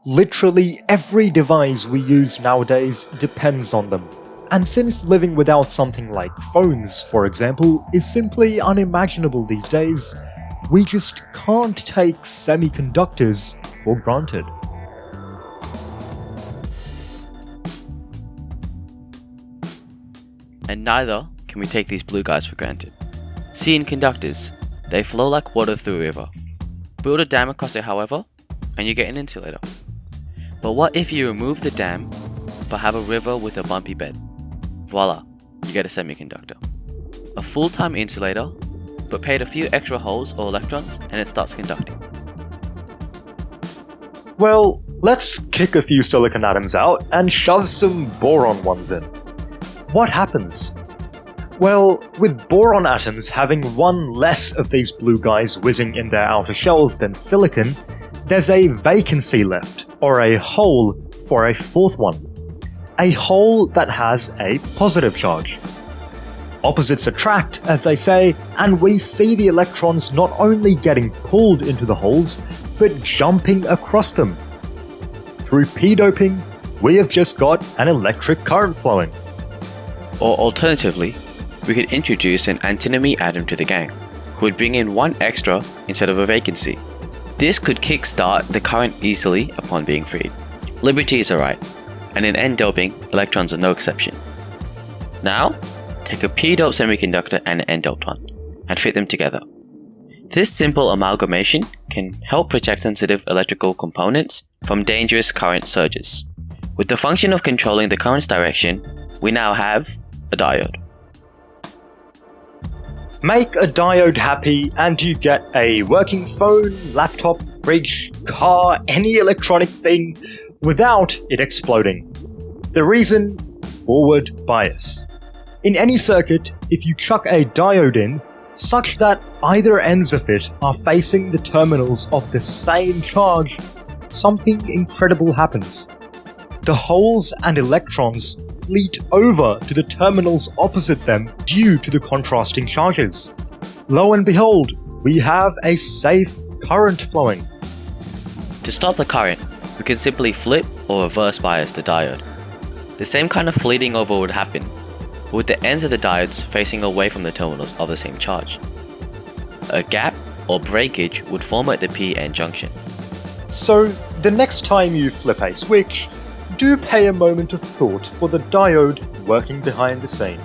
Literally every device we use nowadays depends on them. And since living without something like phones, for example, is simply unimaginable these days, we just can't take semiconductors for granted. And neither can we take these blue guys for granted. See, in conductors, they flow like water through a river. Build a dam across it, however, and you get an insulator. But what if you remove the dam, but have a river with a bumpy bed? Voila, you get a semiconductor. A full-time insulator, but paid a few extra holes or electrons and it starts conducting. Well, let's kick a few silicon atoms out and shove some boron ones in. What happens? Well, with boron atoms having one less of these blue guys whizzing in their outer shells than silicon, there's a vacancy left, or a hole for a fourth one. A hole that has a positive charge. Opposites attract, as they say, and we see the electrons not only getting pulled into the holes, but jumping across them. Through p-doping, we have just got an electric current flowing. Or alternatively, we could introduce an antinomy atom to the gang, who would bring in one extra instead of a vacancy. This could kickstart the current easily upon being freed. Liberty is alright, and in n-doping, electrons are no exception. Now, take a p-doped semiconductor and an n-doped one, and fit them together. This simple amalgamation can help protect sensitive electrical components from dangerous current surges. With the function of controlling the current's direction, we now have a diode. Make a diode happy and you get a working phone, laptop, fridge, car, any electronic thing without it exploding. The reason? Forward bias. In any circuit, if you chuck a diode in, such that either ends of it are facing the terminals of the same charge, something incredible happens. The holes and electrons fleet over to the terminals opposite them due to the contrasting charges. Lo and behold, we have a safe current flowing. To stop the current, we can simply flip or reverse bias the diode. The same kind of fleeting over would happen, with the ends of the diodes facing away from the terminals of the same charge. A gap or breakage would form at the p-n junction. So, the next time you flip a switch, do pay a moment of thought for the diode working behind the scenes.